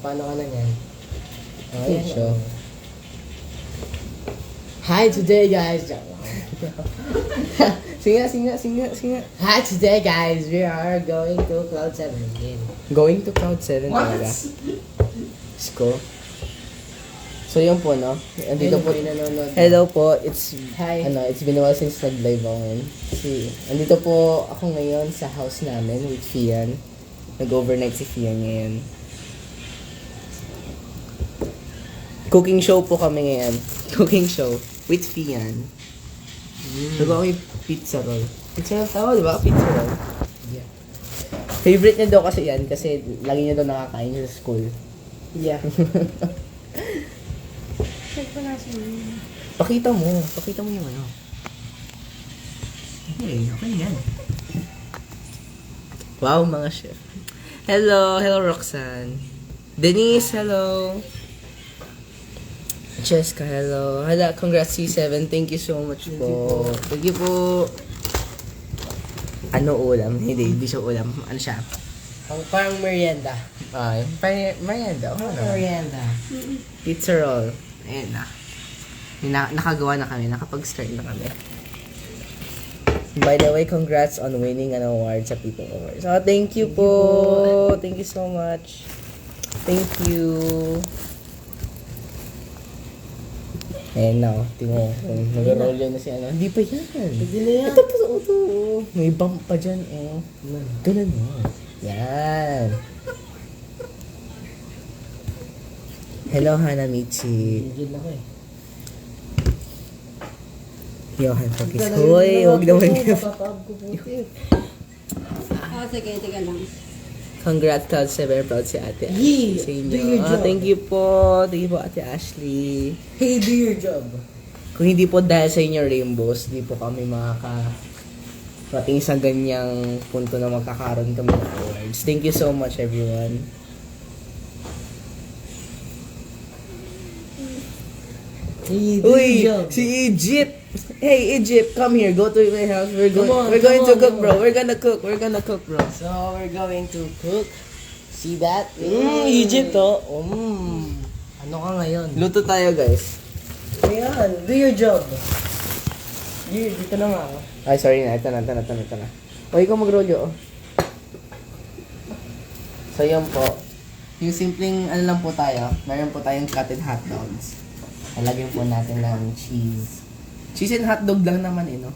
Paano ka na yan? Oh, Ayan, yan siya. Hi today guys! Singa. Hi today guys! We are going to Cloud 7 again. Going to Cloud 7 talaga. Sko. So yun po, no? Andito po. Nanonood. Hello po, it's Hi. it's been a while since nag-live ako ngayon. Andito po ako ngayon sa house namin with Fian. Nag-overnight si Fian ngayon. Cooking show po kami ngayon. Cooking show with Fian. Nagawa ko yung pizza roll. Pizza roll tama, di ba? Pizza roll. Yeah. Favorite niya daw kasi yan kasi lagi niya daw nakakain sa school. Yeah. Pakita mo yung ano. Okay yan. Wow, mga chef. Hello Roxanne. Denise, hello. Jessica, hello. Hala, congrats C7. Thank you so much po. Thank you po. Ano ulam? Hindi siya ulam. Ano siya? Ang parang merienda. Merienda. Merienda. Pizza roll. Ayan na. Nakagawa na kami. Nakapag-start na kami. By the way, congrats on winning an award sa People Awards. Oh, thank you po. Thank you so much. Thank you. Ayan na. Tingnan mo. Nag-roll yun na si ano. Hindi pa yan. Hindi na yan. Ito pa sa ito. May bump pa dyan. Oh. Ganun mo. Yan. Hello, Hanamichi. Gigil ako eh. Johan Pagkis. Hoy, huwag naman ka. Napapab ko puti. Sige, tiga lang. Congrats, Cloud 7. Proud si ate. Yee! Sa inyo. Do your job. Thank you po. Thank you po, ate Ashley. Hey, do your job. Kung hindi po dahil sa inyo Rainbows, hindi po kami makakarating sa ganyang punto na magkakaroon kami ng awards. Thank you so much, everyone. Hey, do Uy, your job. si Egypt! Hey, Egypt, come here. Go to my house. We're Come on, going come to on, cook, come bro. on. We're gonna cook, bro. So, we're going to cook. See that? Egypt, oh. Ano ka ngayon? Luto tayo, guys. Ayan, do your job. Dito na nga. Ay, sorry na. Ito na. O, ikaw mag-rolyo, oh. So, yun po. Yung simpleng, ano lang po tayo, meron po tayong cutted hot dogs. Lalagyan po natin ng cheese. Cheese and hotdog lang naman eh, no?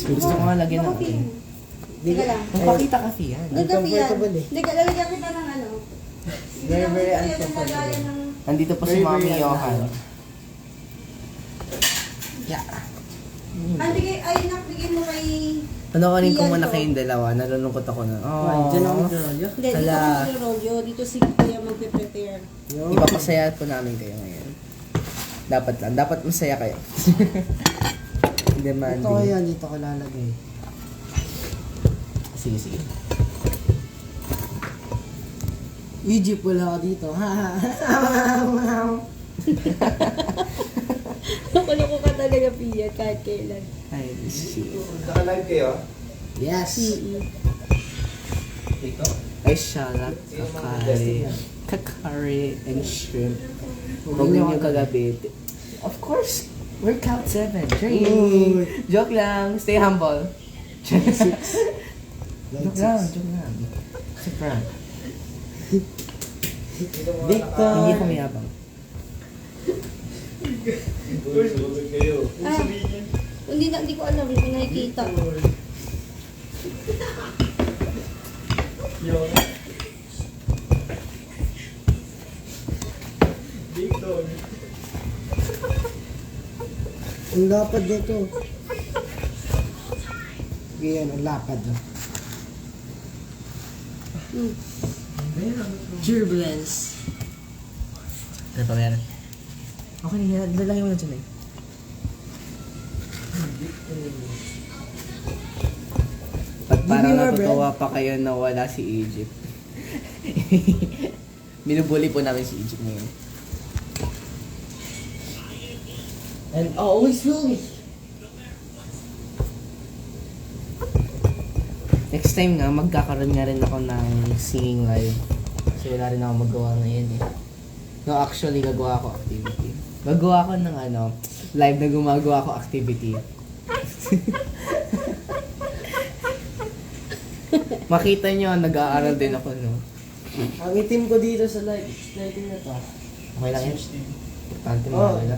Gusto ko nga lagyan ng ano. Tiga lang. Magpakita kasi yan. Uncomfortable eh. Tiga, lalagyan kita ng ano. Very, very Hindi naman uncomfortable. kaya lagayan ng... Nandito po si Very, Mami very Johan. ano. Yeah. Bigay mo kay... Panoorin ko Iyan muna po. kayong dalawa. Nalulungkot ako na. Oh, dyan ako mag-rolyo. Hindi, dito Hala. ka mag-rolyo. Dito si Kuya magpe-prepare. Ipapasaya po namin kayo ngayon. Dapat lang. Dapat masaya kayo. Ito Demanding. kaya, dito ko lalagay. Sige. Egypt, wala ka dito. Nakuloko ka talaga, Pia, kahit kailan. Ay, shit. Naka-live kayo? Yes. Dito? Ay, salad, kakari, and shrimp. Huwag ninyo kagabi. Of course, we're Cloud 7. Uy. Joke lang. Stay humble. Joke lang. It's a prank. Victor. Hindi ako mayabang. Uy, lumabig kayo. Hindi ko alam, hindi ko nakikita. Dito. Ang lapad na to. Ganyan, ang lapad na. Turbulence. Ano pa meron? Okay na, lalagay mo na dyan eh. At parang Give me more natutuwa pa kayo na wala si Egypt. Binubuli po namin si Egypt ngayon. And always will be. Next time nga, magkakaroon nga rin ako ng singing live. Kasi wala rin ako magawa ngayon eh. No, actually, gagawa ako activity. Gagawa ako ng live na gumagawa ako activity. Makita nyo, nag-aaral din ako, no? Ang itim ko dito sa lighting na to. Okay lang yan. Importante mo, Oh. wala.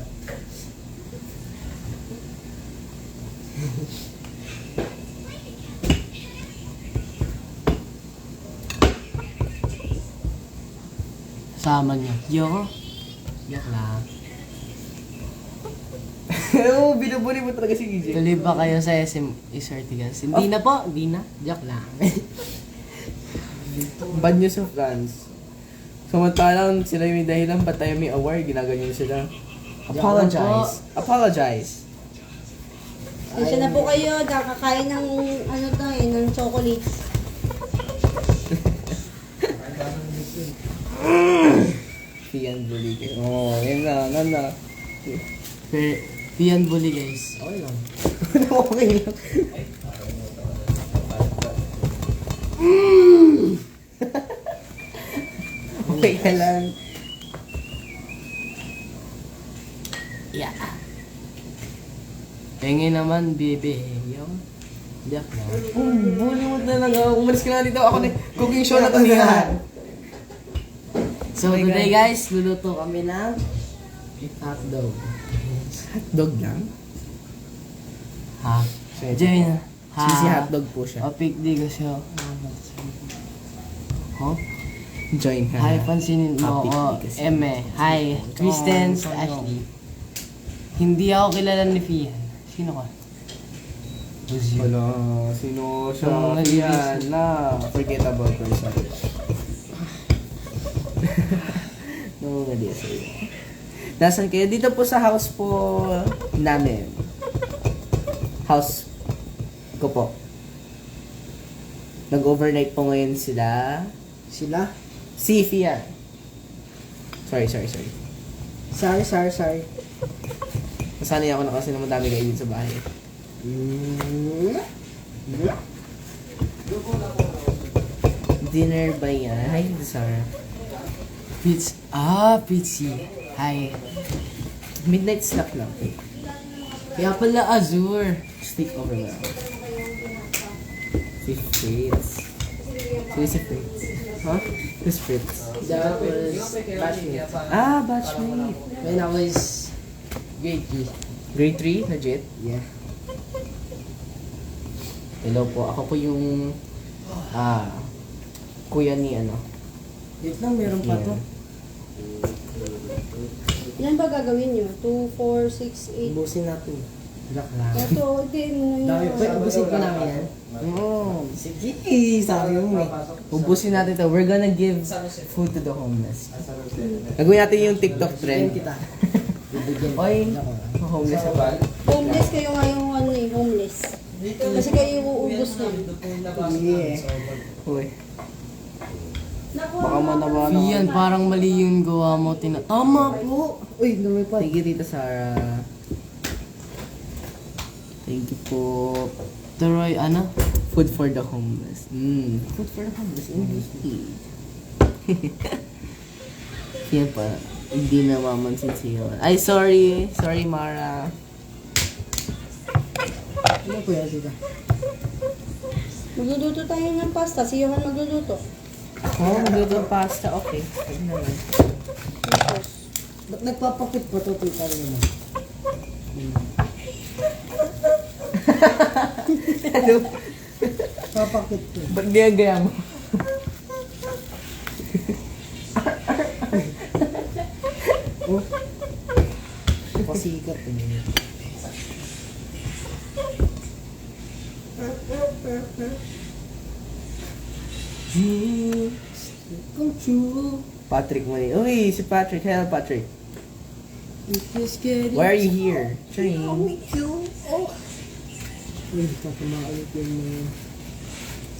Sama niya. Yo. Yak lang. Oo, binubuli mo talaga si DJ. Tuloy ba kayo sa SM Isortigans? Hindi na po. Hindi na. Joke lang. Banyo sa France. Samantalang sila yung may dahilan, ba't tayo may award, ginaganyan sila. Apologize. Apologize. Kasi na po kayo, nakakain ng ng chocolates. Fian Bulig. Oo, yun na. Piyan bully guys. Okay lang. Okay lang. Okay ka lang. Yeah. Pengen naman, bebe. Yo. Joke lang. Bully mo talaga. Umalis ka na dito. Ako na cooking show na tanihan. So Oh my today God. guys, luluto kami ng hotdog. Hotdog lang? Ha? Diyan na. Cheesy hotdog po siya. Opik di ko siya. Huh? Join ka Hi, na. pansinin mo Topic ako. di kasi. Eme. Hi, Kristen, Ashley. Hindi ako kilala ni Fian. Sino ka? Uzi. Wala. Sino siya? Yung nag-ibig Yan na. Forgettable person. No, hindi sa'yo. Nasaan kayo? Dito po sa house po namin. House ko po. Nag-overnight po ngayon sila. Sila? Si Fian. Sorry. Sorry. Nasanay ako na kasi naman dami kayo dito sa bahay. Dinner ba yan? Hi, Sarah. Pizzy. Hi. Midnight snack lang. Kaya pala Azure. Stick over lang. Si Fritz. Sino si Fritz? Huh? Who's Fritz? That was batchmate. Ah, batchmate. When I was grade 3. Grade 3, legit? Yeah. Hello po. Ako po yung kuya ni Wait lang, meron pa to. Ilan ba gagawin nyo? 2, 4, 6, 8. Ubusin natin. Joke lang. Ito, hindi mo Dami pa, yun. ubusin pa namin yan. Oo. Sige, sabi mo eh. Ubusin natin to. We're gonna give food to the homeless. Gagawin natin yung TikTok Bigyan trend. kita. Bibigyan kita. Oy, Joke lang. homeless na ba? Homeless kayo ngayon, homeless. Kasi kayo yung uubos na. Yeah. Uy. Baka manawa na. Fian, parang mali yung gawa mo. Tama po. Uy, lumipad. Thank you, Tita Sarah. Thank you po. Turoy, ano? Food for the homeless. Food for the homeless. Indeed. Yan pa. Hindi na mamansin siya. Ay, sorry. Sorry, Mara. Ano po yan, tita? Magluluto tayo ng pasta. Si Johan magluluto. Oh, magluto ng pasta. Okay. Pwede naman. Tapos, Ba't nagpapakit pa to, tita naman? Ano? Papakit to. Ba't gaya mo? Oh. Pasikat eh. Come true. Patrick Mani. Uy, si Patrick. Hello, Patrick. Why are you here? Train. Uy, ito kumakalit yung mga...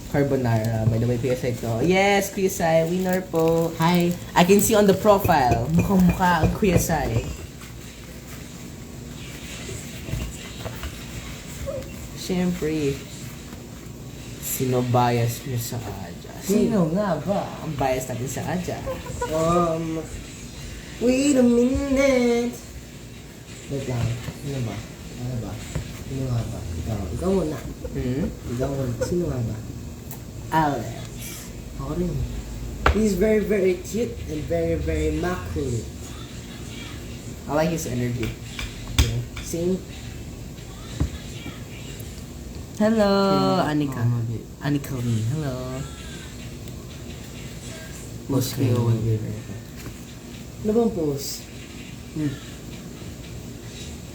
Carbonara. By the way, PSI ko. Yes, Kuya Sai. Winner po. Hi. I can see on the profile. Mukhang-mukha ang Kuya Sai. Siyempre. Sino bias niyo sa Ajas? Sino nga ba ang bias natin sa Aja? Wait a minute. Wait lang. Ano ba? Ano ba? Sino nga ba? Ikaw. Ikaw muna. Ikaw muna. Sino nga ba? Alex. Ako rin. He's very, very cute and very, very immaculate. I like his energy. Yeah. Same. Hello, Anika. Anika Lee. Hello. Post kayo. Ano bang post?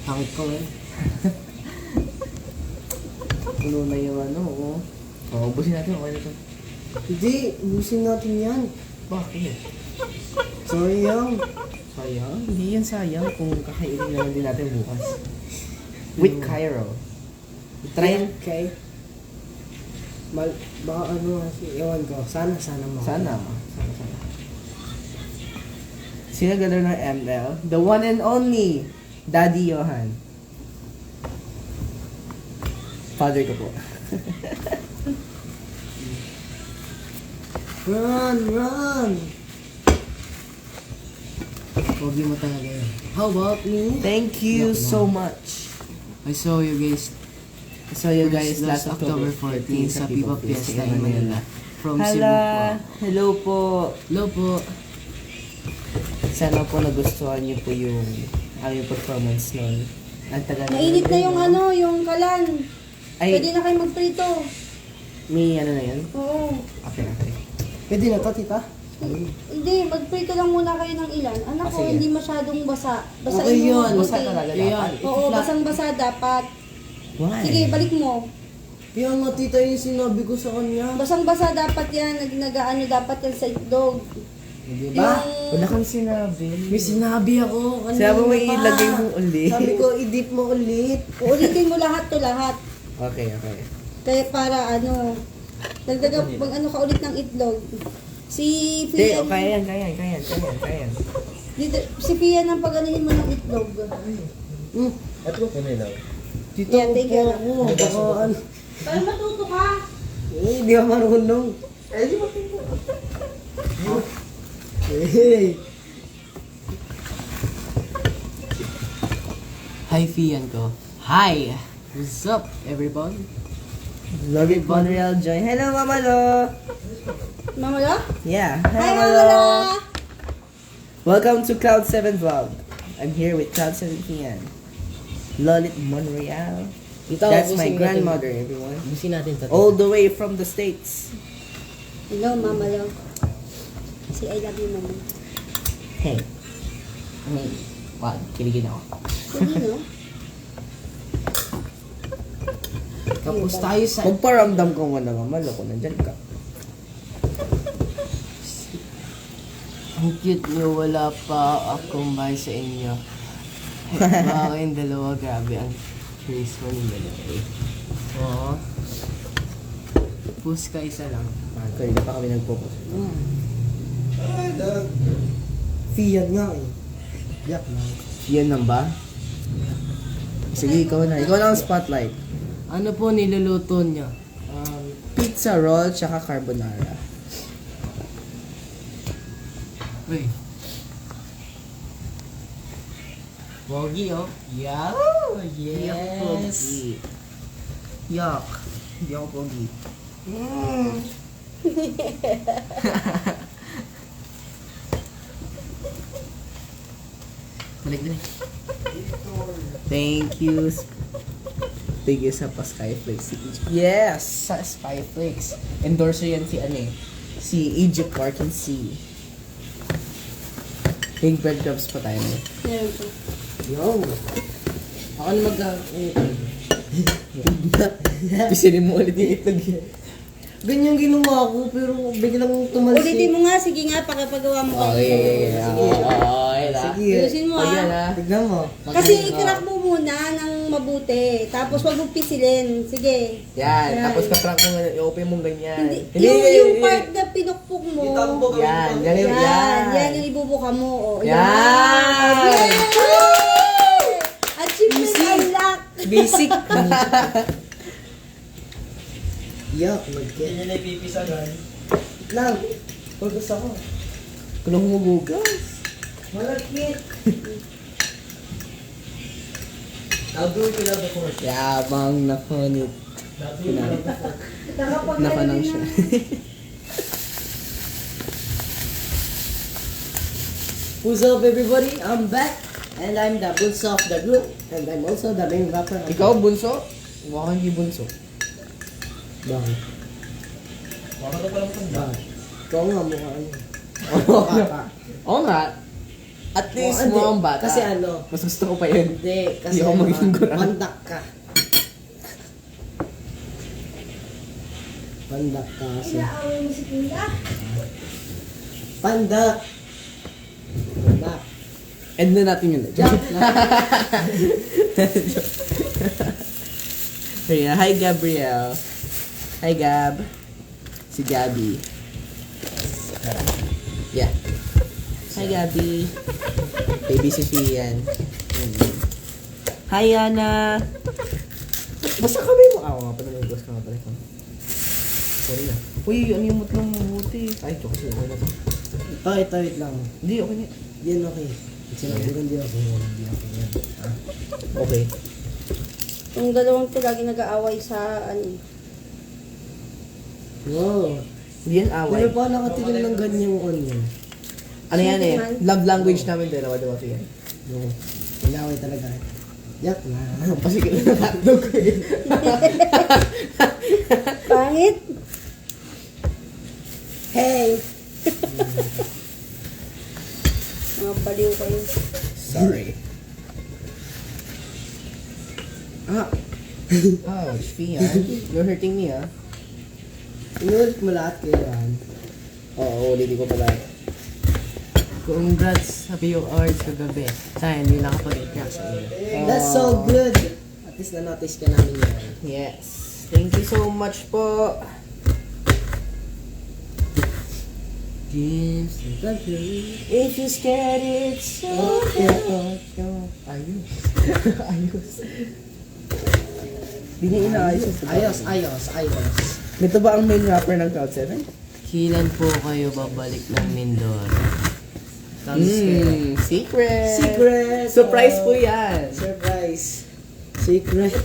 Pangit ko eh. Puno na yung ano, oh. Oh, ubusin natin. Okay na to. Hindi, ubusin natin yan. Bakit? Sayang. Sayang? Hindi yan sayang kung kakainin naman din natin bukas. With Cairo. Try. Okay. Baka ano, ewan ko. Sana mo. Sana. Sino gano'n ng ML? The one and only Daddy Johan. Father ko po. Run! Pogi mo talaga yun. How about me? Thank you so much. I saw you guys I saw you guys last October 14 sa Pipa Fiesta in Manila. From Cebu Hala! po. Hello po! Hello po. Sana po nagustuhan niyo po yung aming performance noon. Ang tagal Mainit na yung ano, yung kalan. Ay, Pwede na kayo magprito. may ano na yun? Oo. Okay. Pwede na to, tita? Hindi, magprito lang muna kayo ng ilan. Anak ko, sige. hindi masyadong basa. Basain Okay mo yun. mabuti. Basa talaga Ayan. dapat. Oo, basang-basa dapat. Why? Sige, balik mo. Kaya nga, tita, yung sinabi ko sa kanya. Basang-basa dapat yan. Nag-ano dapat yan sa itlog. Di ba? Wala kang sinabi. May sinabi ako. Kanina Sabi mo pa. ilagay mo ulit. Sabi ko, i-dip mo ulit. Uulitin mo lahat to lahat. Okay. Kaya para ano, dagdagan pag ano ka ulit ng itlog. Si Hindi, Pia, okay yan. si Pia nang pag-anuhin mo ng itlog. At ko kanina. Tita, Yeah, thank you. ako. Baka ano. Para matuto ka. Hindi ako marunong. Hey. Hi, Fian ko. Hi! What's up, everybody? Love it, Bonreal Joy. Hello, Mama Lo! Mama Lo? Yeah. Hi, Mama Lo! Welcome to Cloud 7 Vlog. I'm here with Cloud 7 Fian. Lolit Monreal. That's my grandmother, everyone. Busin natin to. All the way from the States. Hello, Mama Lo. Say I love you, Mama. Hey. Wow, kiligin ako. Sige, no? Tapos tayo sa... Magparamdam ko nga na Mama Lo kung nandyan ka. Ang cute niyo, wala pa akong bahay sa inyo. Baka kayong dalawa, grabe ang curious mo ng dalawa eh. Oo. Push ka isa lang. Kanina pa kami nagpo-post. Fiat nga eh. Yak lang. Yan lang ba? Sige, ikaw na. Ikaw lang ang spotlight. Ano po niluluto niya? Pizza roll tsaka carbonara. Uy. Pogi oh. Yeah. Yak, pogi. Yak. Hindi ako pogi. Balik din. Thank you. Thank you sa Skyflakes. Yes! Sa Skyflakes. Endorser yan si ano eh. Si Egypt Park and Sea. Pink breadcrumbs pa tayo eh. Meron po. Yo. Ako na Pisinin mo ulit yung itlog. Ganyan ginawa ko, pero biglang tumalsik. Ulitin mo nga, sige nga, pakipagawa mo kayo. Okay. Sige. Ayusin mo ah. Tignan mo. Kasi i-crack mo muna ng mabuti. Tapos wag mo pisilin. Sige. Yan. Tapos katrack mo, i-open mo ganyan. Hindi, yung part na pinukpok mo. Yan. Yan. Yan yung ibubuka mo. Oh. Yan. Yay! Achievement unlock. Basic. Yak, mag-get. Hindi na ipipisagan. lang. Pagkas ako. Kulong humugas. Malagkit. I'll do it without the fork. Yabang nakunit. I'll do it without the fork. Nakanang siya. What's up everybody? I'm back. And I'm the bunso of the group. And I'm also the main rapper. of Ikaw, bunso? Mukha hindi bunso. Bakit? Baka na pala matanda. Bakit? Ikaw nga mukha niya. Oo nga. At least hindi. mukhang bata. Kasi ano, Mas gusto ko pa yun. hindi. Kasi Hindi ako magiging gurang. pandak ka. Pandak ka kasi. Inaaway mo si Kuya? Pandak. Pandak. End na natin yun. Ayan, hi Gabriel. Hi Gab. Si Gabby. Yeah. Hi Gabby. Baby si Fian. Hi Yana. Basta kami mo. Ah, nga pala may boss ka nga pala. Sorry na. Uy, ano yung mutlang mabuti? Ay, joke sila. Okay na to. Ito, wait lang. Hindi, okay na. Yan okay. Sinabi ko hindi okay. Hindi okay yan. Okay. Yung dalawang to lagi nag-aaway sa ano. Wow. Hindi yan away. Pero pa nakatilim ng ganyang onion. Ano yan eh? Sentimental. Love language namin dalawa, diba Fian? No. Inaway talaga. Yak na. Kasi kailan ng hotdog ko eh. Pangit! Hey! Mga baliw kayo. Sorry. Ah! Ouch, Fian. You're hurting me ah. Inulit mo lahat kayo yan. Oo, ulitin ko pala. Congrats sa PO Awards kagabi. Sayang, hindi nakapag-react sa iyo. That's so good! At least na-notice ka namin yan. Yes. Thank you so much po. Games and country. If you scared it's okay. Ayos. Ayos. Hindi niya inaayos. Ayos. Ito ba ang main rapper ng Cloud7? Kailan po kayo babalik ng Mindoro? Secret. Secret! Surprise Oh. po yan. Surprise! Secret!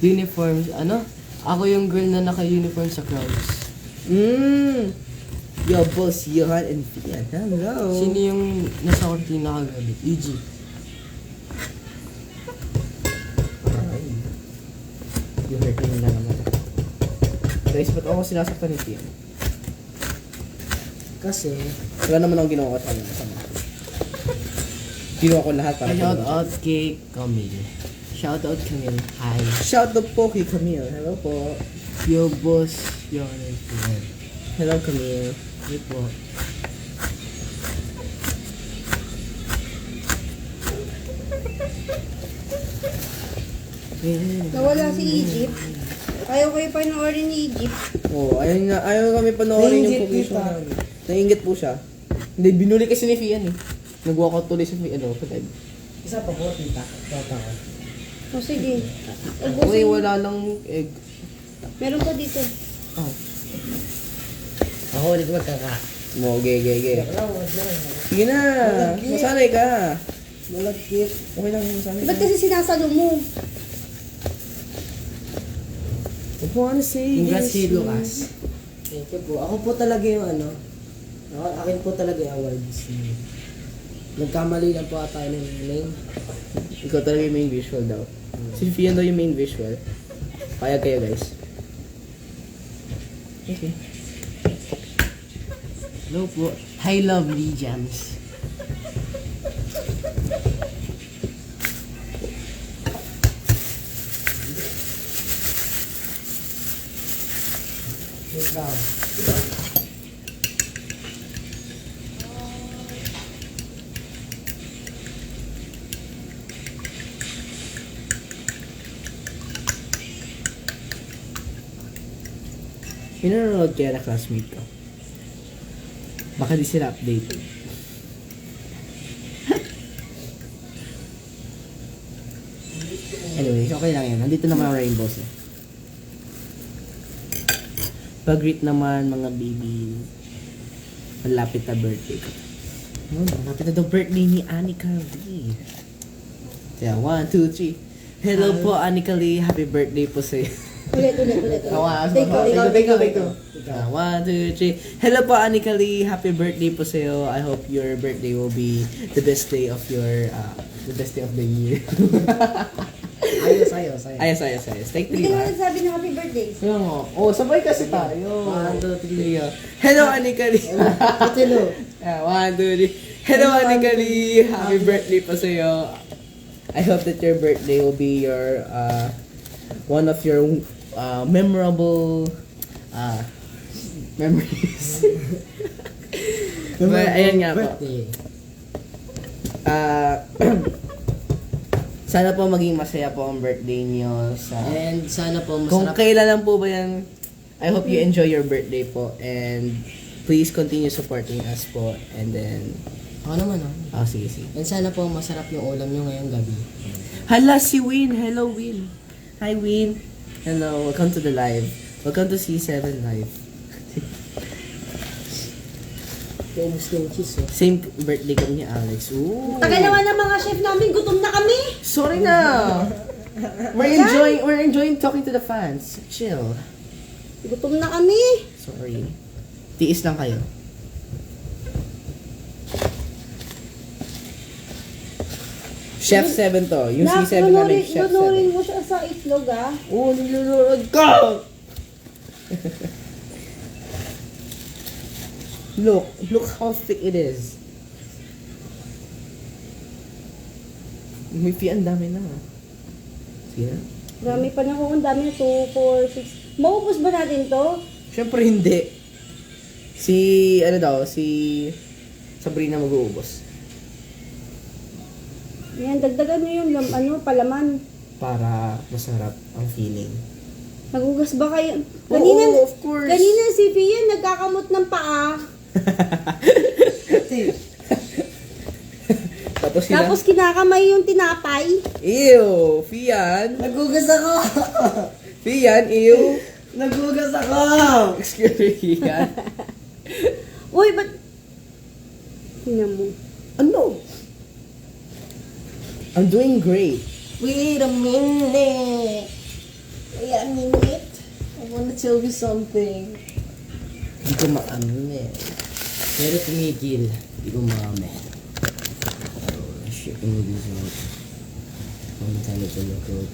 Uniforms, ano? Ako yung girl na naka-uniform sa crowds. Yo, boss, Johan and Fian. Hello. Sino yung nasa kortina kagabi? EG. Yung hurting nila naman. Guys, ba't ako sinasaktan ni Fian? Kasi, Wala naman akong ginawa sa kanya. Masama. Ginawa ko lahat para shout out kay Camille. Shout out Camille. Hi. Shout out po kay Camille. Hello po. Yo boss, yo ano. Hello Camille. Hey po. Nawala si Egypt. Ayaw kayo panoorin ni Egypt. Oh, ayaw kami panoorin yung Nainggit cookies kita. namin. Nainggit po siya. Hindi, binuli kasi ni Fian eh. Nag-walkout tuloy sa pag-live. Isa pa po, tita. Tata ko. O sige. Uy, Ubusin. wala lang egg. Meron pa dito. Oh. Ako ulit magkaka. Mo, ge. Wala, wala. Sige na. Masanay ka. Malagkit. Okay lang, masanay Ba't ka. kasi sinasalo mo? I wanna say Congrats kay this. Lucas. Thank you po. Ako po talaga yung ano. Akin po talaga yung awards. Nagkamali lang po ata ng name. Ikaw talaga yung main visual daw. Si Fian daw yung main visual. Payag kayo guys. Okay. Hello po. Hi lovely gems. Wait lang. Pinanonood kaya na classmate ko. Baka di sila updated. Okay lang yan. Nandito naman ang rainbows eh. Pag-greet naman mga baby. Malapit na birthday ko. Malapit na daw birthday ni Anika Lee. Kaya 1, 2, 3. Hello po Anika Lee. Happy birthday po sa'yo. Ulit. Take two. 1, 2, 3. Hello po Anika Lee. Happy birthday po sa'yo. I hope your birthday will be the best day of your the best day of the year. Ayos. Take Hindi 3 ka ba? na nagsabi ng happy birthday. Kaya nga. Oh, sabay kasi tayo. 1, 2, 3. Hello, Anika Lee. Hello. 1, 2, 3. Hello, Anika Lee. Happy birthday pa sa'yo. I hope that your birthday will be your, one of your memorable memories. But, ayan nga po. Birthday. Sana po maging masaya po ang birthday niyo sa... And sana po Kung masarap. kailan lang po ba yan, I hope you enjoy your birthday po. And please continue supporting us po. And then... Ako naman Oh, sige. And sana po masarap yung ulam nyo ngayong gabi. Hala, si Win. Hello, Win. Hi, Win. Hello. Welcome to the live. Welcome to C7 Live. Ubus na yung cheese eh. Same birthday kami ni Alex. Ooh. Tagal naman ng mga chef namin, gutom na kami. Sorry na. We're enjoying talking to the fans. Chill. Gutom na kami. Sorry. Tiis lang kayo. Chef 7 to. Yung C7 na like Chef 7. Lunurin mo siya sa itlog ah. Oh, nilulunod ka! Look how thick it is. May ang dami na. Sige na. Marami pa na kung dami na 2, 4, 6. Maubos ba natin to? Siyempre hindi. Si Sabrina mag-uubos. Yan, dagdagan nyo yung palaman. Para masarap ang feeling. Nagugas ba kayo? Oo, of course. Kanina si Fia nagkakamot ng paa. Tapos Kinakamay yung tinapay. ew! Fian! Nagugas ako! Fian, ew! Nagugas ako! Excuse me, Fian. Uy, ba't... Tingnan mo. Ano? I'm doing great. Wait a minute! I wanna tell you something. Hindi ko maamin. Pero tumigil. Hindi ko maamin. Shit, can we do something? One time ito lukod.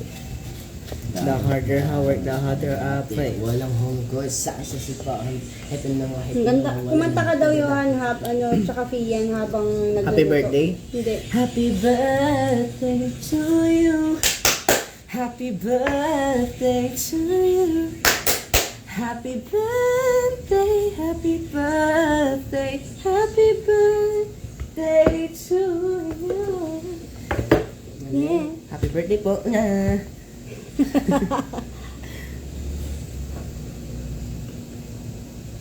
The harder I work, the harder I play. Walang home course. Saan sa sipahan? Ito na nga. Ang ganda. Kumanta ka daw Johan, tsaka Fian habang nag Happy birthday? Hindi. Happy birthday to you. Happy birthday to you. Happy birthday, happy birthday, happy birthday to you. Yeah. Happy birthday po.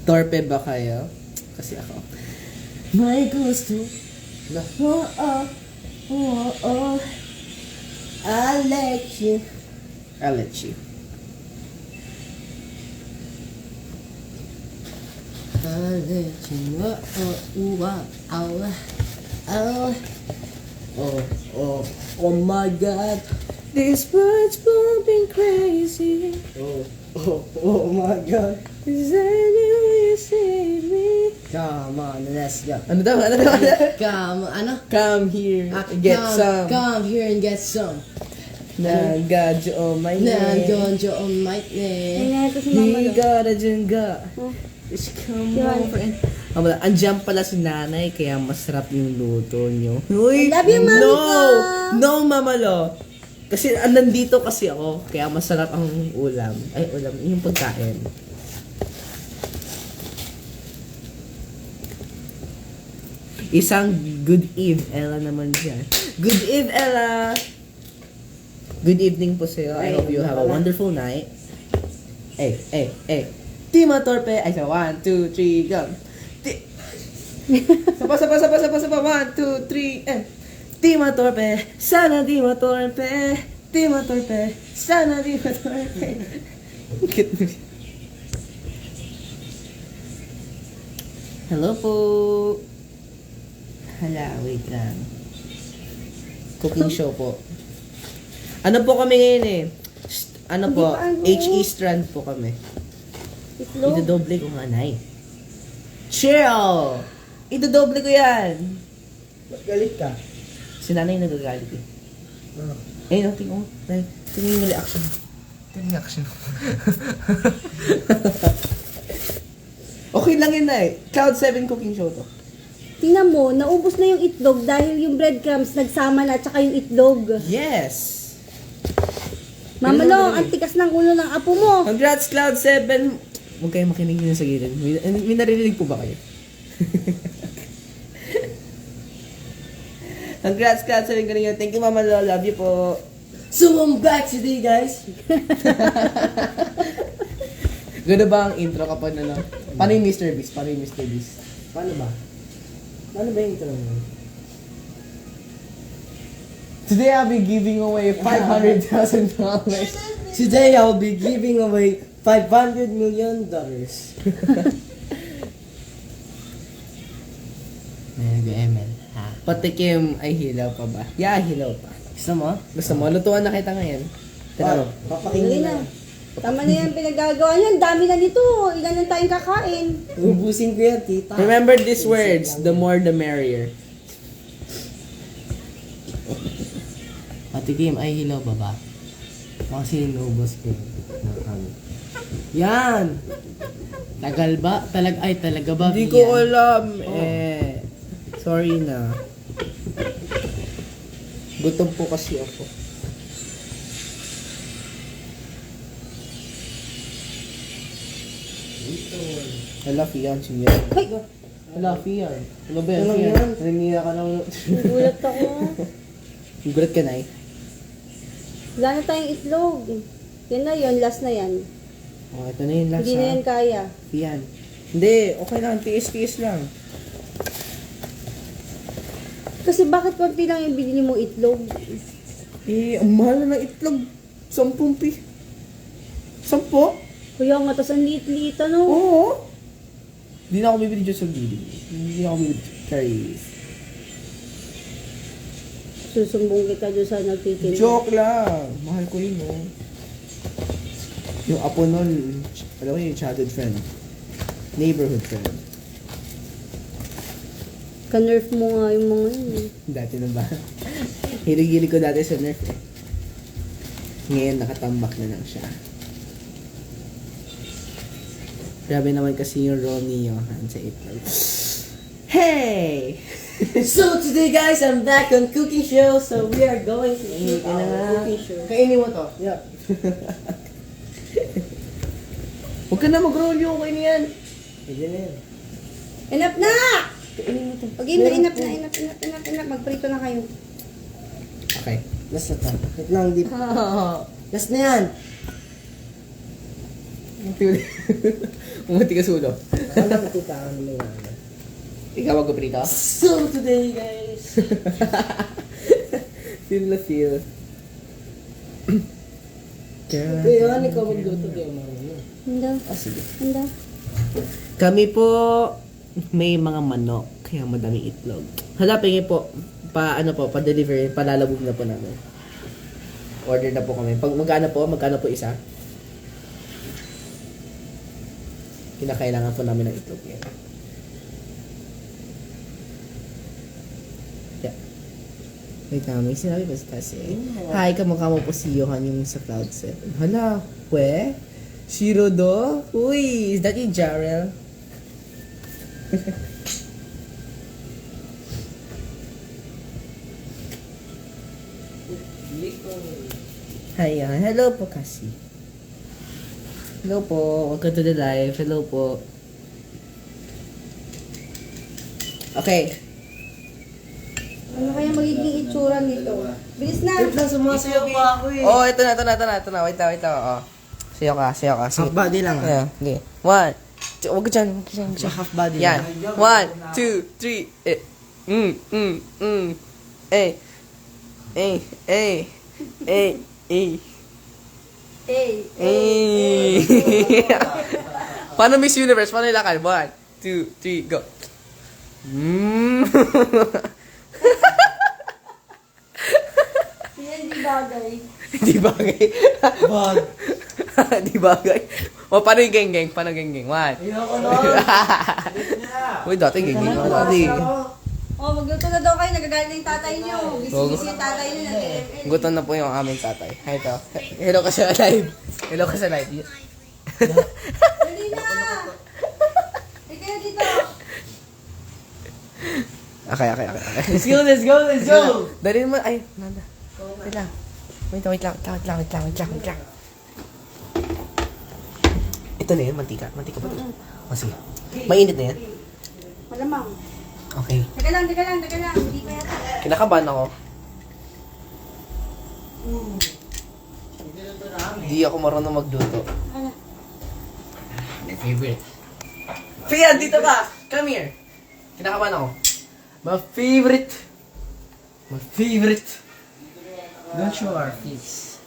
Torpe ba kayo? Kasi ako. May gusto. I'll let you. I'll let you. I'll let you know. Oh my God. This bird's bumping crazy. Oh my God. Is that you save me? Come on, let's go. Ano daw? Come Here, get some. Come here and get some. Naggadyo on my name. Nangonjo on my Ay, name. ito si Mama. He got a jungga. Oh. Just come Yan. over and... Andiyan pala si nanay, kaya masarap yung luto nyo. Uy! I love you, Mami No! ko! No, mamalo! Kasi nandito kasi ako, kaya masarap ang ulam. Ay, ulam. Yung pagkain. Isang good eve, Ella naman siya. Good eve, Ella! Good evening po sa'yo. I hope you have a wonderful night. Tima Torpe! Ay, 1, 2, 3, go! Sapa, 1, 2, 3, Tima Torpe! Sana Tima Torpe! Di matorpe. Sana di matorpe. Cute mo siya. Hello po. Hala, wait lang. Cooking show po. Ano po kami ngayon eh? Ano po? Hindi pa ano. HE Strand po kami. Itlog. Idodoble ko nga, Nay. Cheryl! Idodoble ko yan! Ba't galit ka? Si nanay nagagalit eh. Eh, no, tingnan mo. Nay, tingnan yung reaction. Tingnan yung reaction. Okay lang yun, Nay. Cloud 7 cooking show to. Tingnan mo, naubos na yung itlog dahil yung breadcrumbs nagsama na at saka yung itlog. Yes! Mamalong, ang tikas ng ulo ng apo mo. Congrats, Cloud 7! Huwag kayong makinig nyo sa gilid. May narinig po ba kayo? Congrats, Cloud 7 kanina. Thank you, Mama Lo. Love you po. So I'm back today, guys. Ganda ba ang intro kapag ano? Paano yung Mr. Beast? Paano yung Mr. Beast? Paano ba? Paano ba yung intro mo? Today I'll be giving away $500,000. Today I'll be giving away $500 million. Nag-ML. Patikim ay hilaw pa ba? Yeah, hilaw pa. Gusto mo? Gusto mo? Lutuan na kita ngayon. Tara. Papakinggan Dali na. na. Tama na yan, pinagagawa niyo. Ang dami na nito. Ilan lang tayong kakain. Ubusin ko yan, tita. Remember these words, the more the merrier. Patikim ay hilaw ba ba? Kasi inubos ko yun. Yan! Tagal ba? Talaga ba? Hindi Yan? ko alam eh. Sorry na. Gutom po kasi ako. Hala, Fian, siya. Hey, Hala, Fian. Ano ba yan, Ano Fian? yan? Naniniya ka na. gulat ako. Gulat ka na eh. Wala na tayong itlog. Yan na yun, last na yan. Oh, ito na yung last Hindi na yan kaya. Fian. Hindi, okay lang. Tiis-tiis lang. Kasi bakit konti lang yung binili mong itlog? Eh, ang mahal na ng itlog. 10 pi. 10? Kuya nga, tas ang liit-liit, ano? Oo. Hindi na ako bibili dyan sa gilid. Hindi na ako bibili Charis. Susumbong kita doon sa nagtitinda. Joke lang. Mahal ko yun, oh. Yung apo nun, alam mo yung childhood friend. Neighborhood friend. Ka-nerf mo nga yung mga yun. eh. Dati na ba? Hilig-hilig ko dati sa Nerf eh. Ngayon nakatambak na lang siya. Grabe naman kasi yung role ni Johan sa itlog. Hey! So today, guys, I'm back on cooking show. So we are going to eat Kaya na nga. our cooking show. Kainin mo to. Yeah. Huwag ka na mag-roll yung kainin yan. Pwede na yan. Enough na! Kainin mo to. Pag enough na. Magprito na kayo. Okay. Last na to. Wait lang, di. Last na yan. Umuti ka sulo. Alam ko, tita, ano mo yan. Ikaw mag-prito? So today, guys. Feel na feel. Kaya ano ikaw magluto kayo mga ano. Handa. Sige. Handa. Kami po may mga manok, kaya madaming itlog. Hanapin niyo po, pa-deliver, palalabog na po namin. Order na po kami. Pag magkano po isa? Kinakailangan po namin ng itlog yan. Yeah. Wait na, may sinabi ba si Tassi? Hi, kamukha mo po si Johan yung sa Cloud 7. Hala, we? Shiro do? Uy, is that you, Jarrell? Hi, hello po kasi. Hello po, welcome to the live. Hello po. Okay. Ano kaya magiging itsura nito? Bilis na! Wait lang, sumasayaw pa ako eh. Oh, ito na. Wait lang. Oh. Sayo ka. Half body lang. Yeah, okay. 1, 2, wag ka dyan. Half body Yan. lang. 1, 2, 3. Eh. Eh. A. Hey. A. Paano Miss Universe? Paano ilakad? 1, 2, 3, go. Yan, di bagay. Di bagay. Bag. Di bagay. O, paano yung geng-geng? Paano geng-geng? 1. Ayoko na. Uy, dati geng-geng. Dati. Oh, magluto na daw kayo. Nagagalit na yung tatay niyo. Gisi-gisi yung tatay niyo. Nag-ML. Gutom na po yung aming tatay. Hi, ito. Hello ka sa live. Hello ka sa live. Dali na! Ikaw na dito. Okay. Let's go. Dali mo. Ay, nanda. Wait lang. Wait lang. Ito na yun, mantika. Mantika ba ito? O, sige. Mainit na yan? Malamang. Okay. Teka lang. Hindi pa yata. Kinakabahan ako. Hindi ako marunong magluto. Ano? My favorite. Fian, dito ka! Come here! Kinakabahan ako. My favorite. Don't show our face.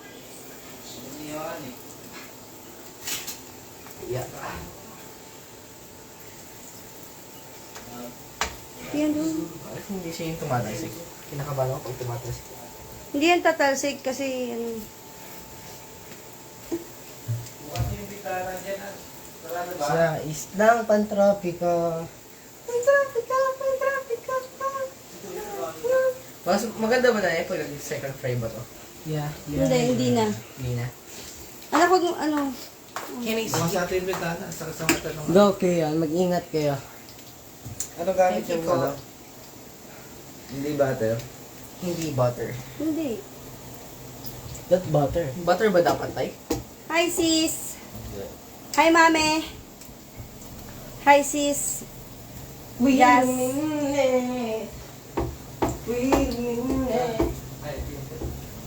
Yeah. Yan doon. Hindi siya yung tumatalsik. Kinakabahan ako pag tumatalsik. Hindi yan tatalsik kasi ano. Sa islang pantropiko. Mas maganda ba na eh pag second fry ba to? Yeah. Hindi na. Hindi na. Anak ko, ano, Can I Mga see? sa atin bitana, sa mata ng... Go kayo, mag-ingat kayo. Ano gamit Thank you yung po. ano? Hindi butter. Hindi butter. hindi. That butter. Butter ba dapat tay? Hi, sis. Hi, mame. Hi, sis. Yes.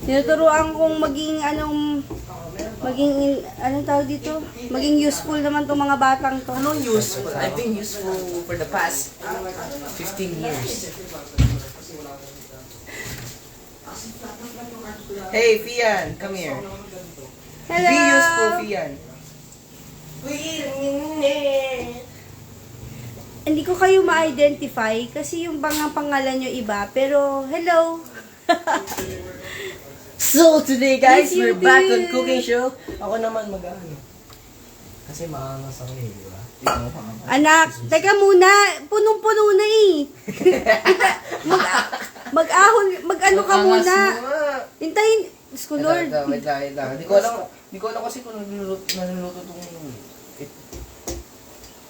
Tinuturuan kong maging anong tawag dito? Maging useful naman tong mga batang to. Anong useful? I've been useful for the past 15 years. Hey, Fian, come here. Hello. Be useful, Fian. Hindi ko kayo ma-identify kasi yung pangalan nyo iba. Pero, hello. So today guys, Yes, you we're back on did. cooking show. Ako naman mag-ano. Kasi maangas ako eh, di ba? Anak, teka muna. Punong-puno na eh. Mag-ano ka muna. Hintayin. Diyos ko, Lord. Wait lang. Hindi ko alam kasi kung naluluto itong...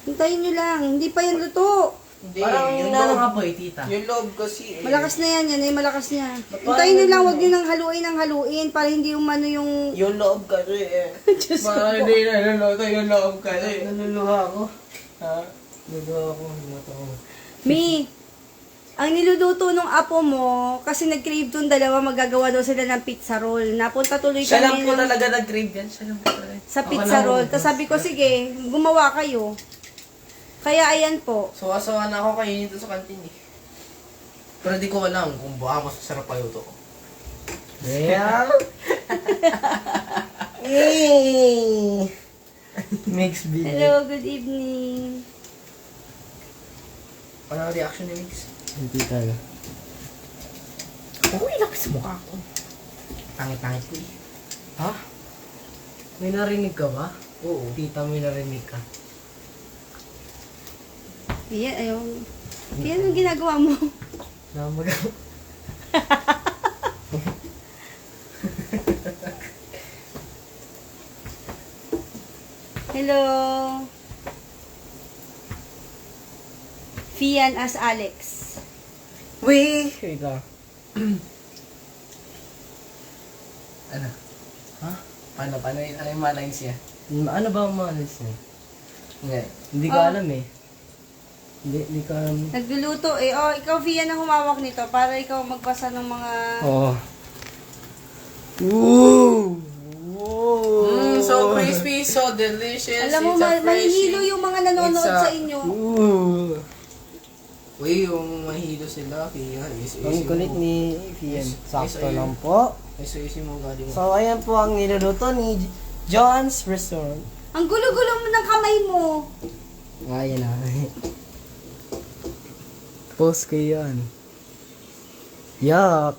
Hintayin nyo lang. Hindi pa yan luto. Hindi, Parang yung nanong loob. apoy, tita. Yung loob kasi eh. Malakas na yan. Yan ay malakas niya. Hintayin nyo lang. Huwag nyo nang haluin para hindi umano yung... Yung loob kasi eh. Diyos ko Parang po. hindi na naluluto yung loob kasi. Naluluha ako. Ha? Naluluha ako. Naluluha ako. Mi, ang niluluto nung apo mo, kasi nag-crave dun dalawa, magagawa daw sila ng pizza roll. Napunta tuloy Siya lang kami po ng- talaga nag-crave yan. Siya lang po talaga. sa pizza roll. Tapos sabi ko, sige, gumawa kayo. Kaya ayan po. Suwa-suwa na ako kayo dito sa kantin eh. Pero di ko alam kung baka mas masarap pa luto ko. Yeah. Yay! Mix video. Hello, good evening. Ano ang reaction ni Mix? Hindi tayo. Uy, lapis sa mukha ko. Pangit-pangit ko eh. Ha? May narinig ka ba? Oo. Tita, may narinig ka. Yan, ayaw. Yan ang ginagawa mo. Namag... Hello. Fian as Alex. Uy! Wait lang. Ano? Ha? Paano yung mga lines niya? Ano ba ang malis niya? Hindi. Hindi ko Oh. alam eh. Hindi ko alam. Nagluluto eh. Oh, ikaw Fian ang humawak nito para ikaw magbasa ng mga... Oo. Ooh! Ooh! So crispy, so delicious. Alam mo, It's a fresh- mahihilo yung mga nanonood It's a- sa inyo. Ooh! Uy, yung mahilo sila. Kaya, Ang kulit ni Fian. Sakto lang po. Ayusin mo galing mo. So, ayan po ang niluluto ni John's Restaurant. Ang gulo-gulo mo ng kamay mo. Ayan na. Post ko yan. Yuck.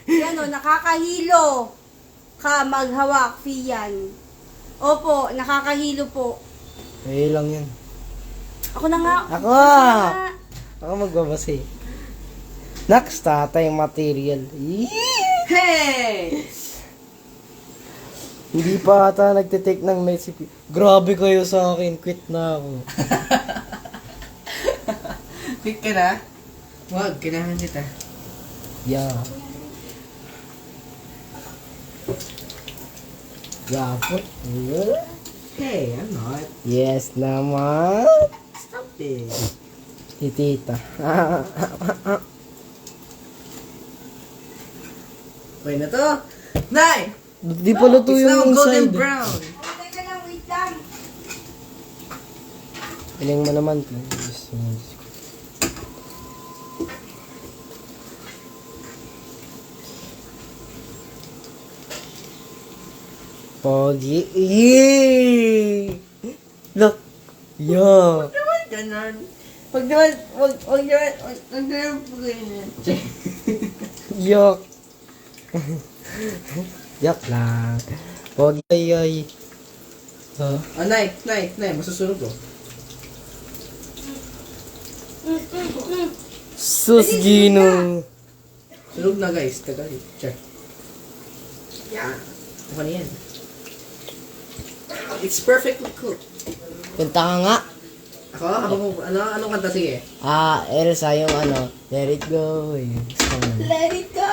Yan o, nakakahilo ka maghawak, Fian. Opo, nakakahilo po. Ay lang yan. Ako na nga. Ako! Ako magbabase. Next, tatay material. Hey! Hindi pa ata nagtitake ng recipe. Grabe kayo sa akin. Quit na ako. Quick ka na? Wag, kailangan kita. Yeah. Yapot. Hey, I'm not. Yes naman. Stop it. Si tita. Okay na to. Nay! Di pa luto It's now yung golden inside. brown. Teka lang, wait lang. Iling mo naman. Pogi. Yay! Look. Yeah. Naman ganon. Pag naman, wag naman ganyan. Yuck. Yuck lang. Pogi. Ay. Huh? Ah, nay, masusunod ko. Sus Gino. Sunog na guys, tagal. Check. Yan. Ako na yan. It's perfectly cooked. Punta ka nga. Anong kanta? Sige. Elsa yung ano, let it go. Yung song. Let it go!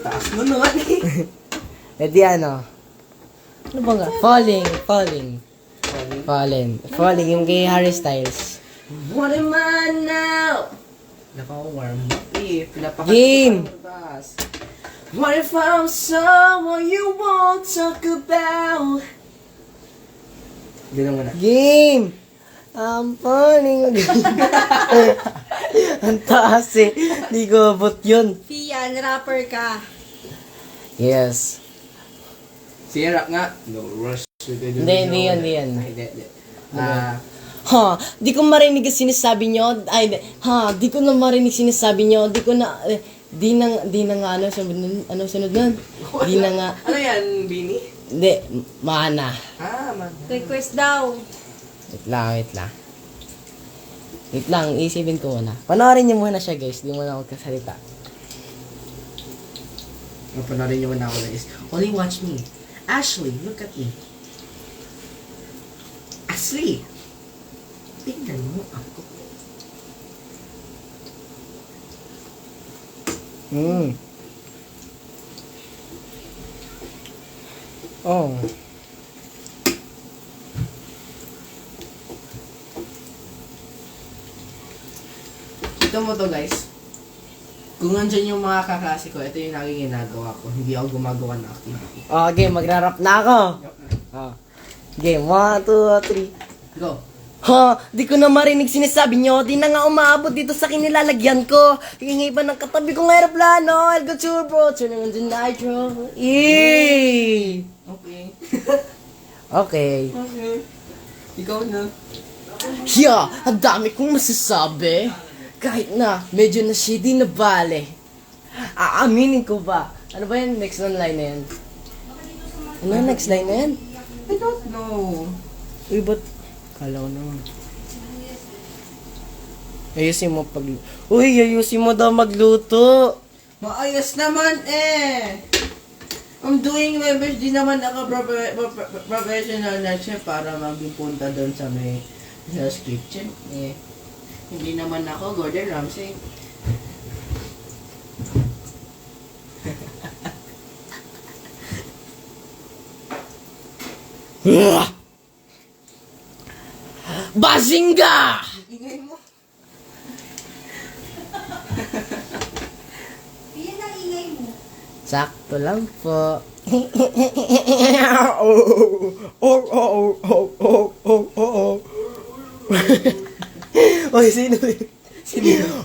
Taas mo naman eh. Eh di ano? Ano ba nga? Falling. Yung kay Harry Styles. What am I now? Naka-warm up eh. Pinapakat Game! ko pa ng taas. What if I'm someone you won't talk about? Ganun mo na. Game! I'm falling again. Ang taas eh. Di ko abot yun. Fian, rapper ka. Yes. Si Rock nga. No rush. Hindi yan. Hindi. Di ko marinig ang sinasabi nyo. Di ko na marinig sinasabi nyo. Di na nga, ano sunod nun? Di na nga, Ano yan, Bini? hindi, mana. Man. Request daw. Wait lang, isipin ko muna. Panoorin niyo muna siya guys, di mo na ako kasalita. Mapanorin niyo muna ako guys. Only watch me. Ashley, look at me. Ashley! Tingnan mo ako. Oh. Ito mo to guys. Kung nandyan yung mga kaklase ko, ito yung naging ginagawa ko. Hindi ako gumagawa ng activity. Okay, magra-rap na ako. Game, 1, 2, 3. Go. Di ko na marinig sinasabi nyo. Di na nga umaabot dito sa kinilalagyan ko. Hingi pa ng katabi kong aeroplano. I'll go turbo, turn on the nitro. Eee! Okay. Okay. Okay. Ikaw na. Ang dami kong masasabi. Kahit na, medyo na shitty na bale. Aaminin ko ba? Ano ba yan? Next line na yan? Ano next line na yan? I don't know. Uy, ba't? Kala ko naman. Ayusin mo ayusin mo daw magluto. Maayos naman eh. I'm doing my best. Di naman ako professional na chef para maging punta doon sa may Hell's Kitchen. Eh, hindi naman ako Gordon Ramsay. Bazinga! Ingay mo. Fian, ang ingay mo. Sakto lang po. Oy, sino? Sino?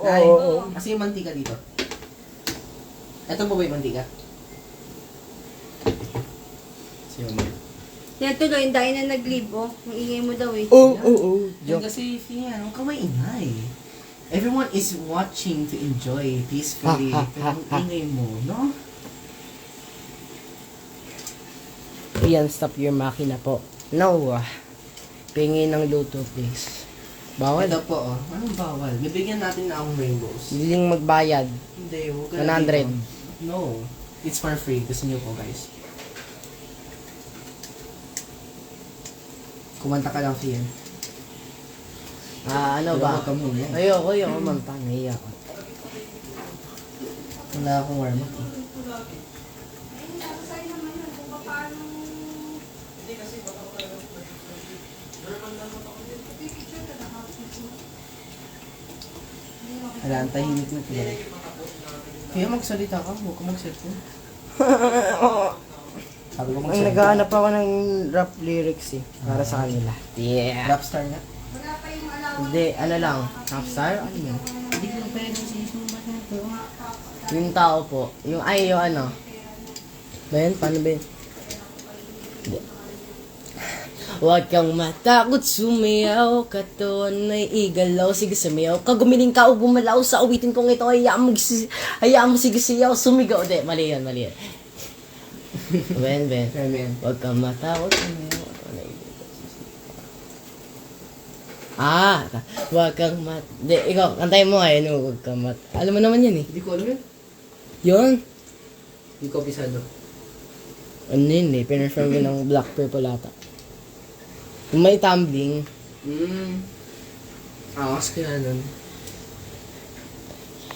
Nay, kasi yung mantika dito. Ito po ba yung mantika? Kasi yung mantika. Yan tuloy, yung dahil na nag-leave, oh. Ang ingay mo daw, eh. Yung kasi, Fian, ang kamay-ingay. Everyone is watching to enjoy peacefully. Pero ang ingay mo, no? Iyan, stop your makina po. No. Pingi ng luto, please. Bawal. Ito po, oh. Anong bawal? Bibigyan natin na akong rainbows. Hiling magbayad. Hindi, huwag ka 100. No. It's for free. Gusto niyo po, guys. Kumanta ka lang, Fian. Ano ba? Huwag ka muna. Ayoko manta. Nahiya ko. Wala akong warm-up. eh. Wala, ang tahimik na pala. Kaya magsalita ka, huwag ka mag-cellphone. Sabi ko Ang mag-cellphone. naghahanap ako ng rap lyrics eh. Para sa kanila. Yeah. Rapstar nga. Hindi, ano lang. Rapstar? Ano yun? Hindi ko pwede sa isang na to. Yung tao po. Yung ano. Ba yun? Paano ba yun? Hindi. Huwag kang matakot sumayaw, katawan ay igalaw, sige sumayaw. Kagumiling ka o bumalaw sa awitin kong ito, hayaan mo sige siyaw, sumigaw. Hindi, mali yan. Ben. Amen. Huwag kang matakot sumayaw. Huwag kang Hindi, ikaw, kantayin mo ngayon, huwag kang alam mo naman yan eh. Hindi ko alam yun. Yun? Hindi ko pisado. Ano yun eh, pinarform yun ng Black Purple ata. Kung may tumbling, Angas ka na nun.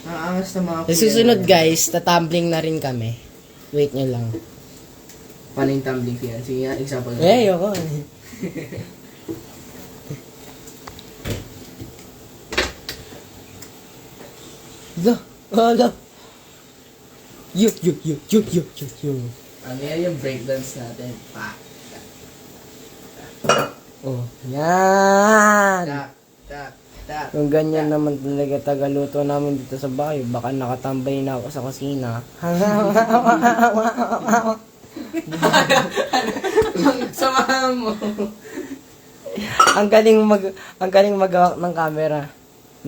Angas na mga sa susunod guys, tatumbling na rin kami. Wait nyo lang. Paano yung tumbling fiyan? Sige nga, example. Ayoko. Hala. Yo. Ano yan yung breakdance natin? Pa. Oh, yan. Tak. Kung ganyan naman talaga tagaluto namin dito sa bahay, baka nakatambay na ako sa kusina. Samahan mo. ang galing magawak ng camera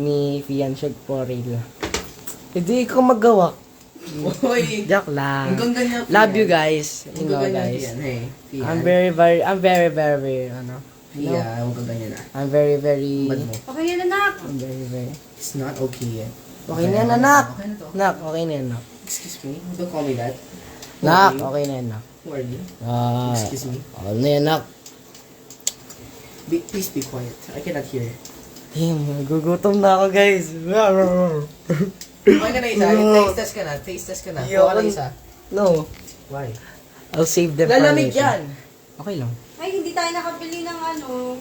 ni Fian Shake for real. Hindi ko magawa. Uy. Joke lang. Hanggang ganyan. Love you guys. You know Hanggang ganyan guys. fiyan. Hey, fiyan. I'm very Fiyan, huwag kang ganyan na. I'm very Bad mo. Okay yan, anak. I'm very It's not okay yan. okay na yan, anak. Okay na to. Nak, okay na yan, nak. Excuse me? Don't call me that. Nak, okay na yan, nak. Who are you? Ah, Excuse me? okay na yan, nak. Please be quiet. I cannot hear. Damn, gugutom na ako, guys. Okay ka na isa. Taste test ka na. Yo, Kuha na isa. No, Why? I'll save them for Lalamig later. yan. Okay lang. Ay, hindi tayo nakabili ng ano.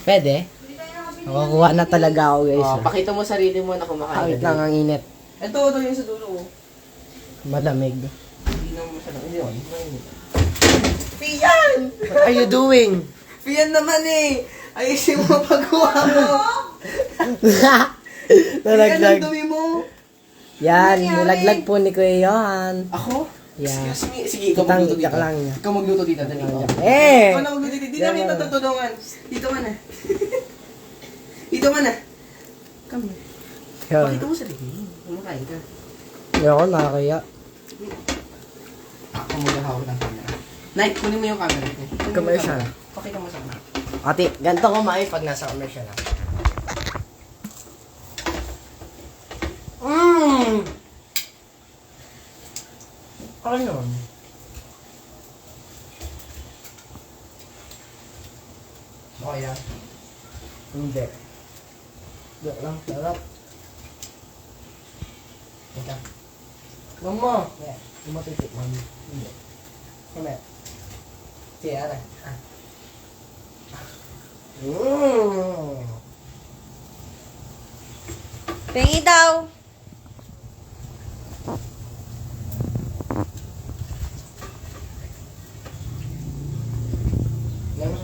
Pwede? Hindi tayo nakabili Nakakuha na talaga ako, guys. Oh, pakita mo sarili mo na kumakain. Wait lang, ang init. Ito yung sa dulo. Malamig. Hindi naman masyadong. Hindi yun. Fiyan! What are you doing? Fiyan naman eh! Ayusin mo pagkuha mo! Fiyan, Nalaglag. ang dumi mo! Yan, Nangyari. nilaglag po ni Kuya Johan. Ako? Yeah. Excuse me. Sige, ikaw Kitang magluto dito. iyak lang niya. Ikaw magluto dito. Dali ko. Eh! Ikaw na magluto dito. Di namin natutulungan. Dito ka na. Dito ka na. Come here. Yun. Pakita mo sarili. Kumakain ka. Hindi ako nakakaya. Ako maghahawak ng camera. Night, kunin mo yung camera. Commercial. Pakita mo sa camera. Ate, ganito kumain pag nasa commercial na. Ano yun? Okay yan. Hindi. Hindi lang, sarap. Ito. Mama! Yeah. Hindi mo titikman. Hindi. Come here. Sige, ara. Pengi daw. Lang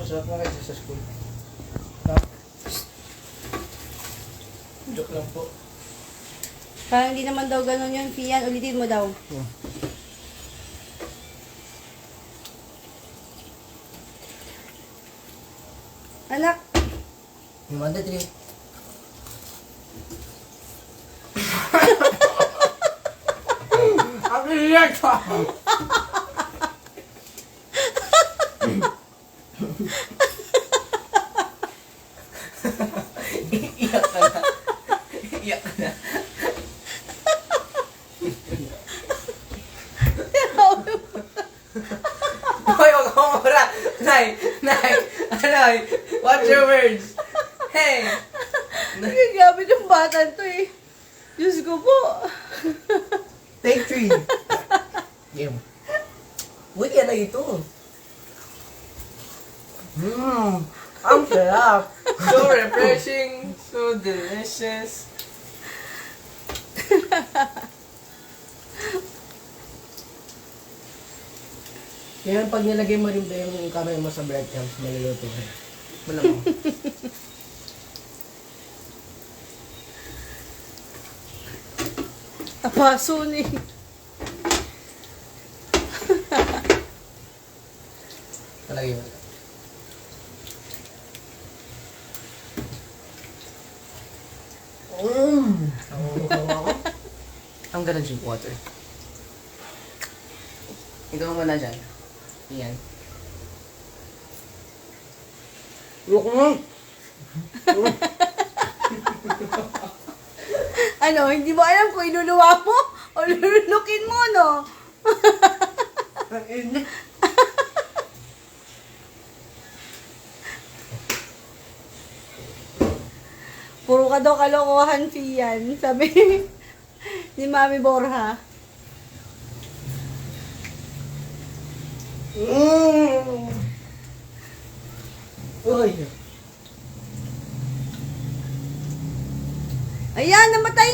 Joke lang po. Parang hindi naman daw ganun yun, Fian. Ulitin mo daw. Anak, Yung 1, 2, 3. Ang iyak ka! Iyak ka na. Iyak ka na. Hoy, wag ka mura! Nay! Nay! Nay! Watch your words! Hey! nagagamit yung bata to eh. Diyos ko po. Take 3. Game. Uy, kaya na ito. Ang sarap! So refreshing, so delicious. Kaya pag nilagay mo rin ba yung kamay mo sa breadcrumbs, maluluto ka. Malamang. Apaso ni. Talaga yun. Ako. I'm gonna drink water. Ikaw muna dyan. Yan. Look mo! Ano, hindi mo alam kung inuluwa mo o lulukin mo, no? Ang init. Puro ka daw kalokohan, Fian. Sabi ni Mami Borja. Uy! Ayan, namatay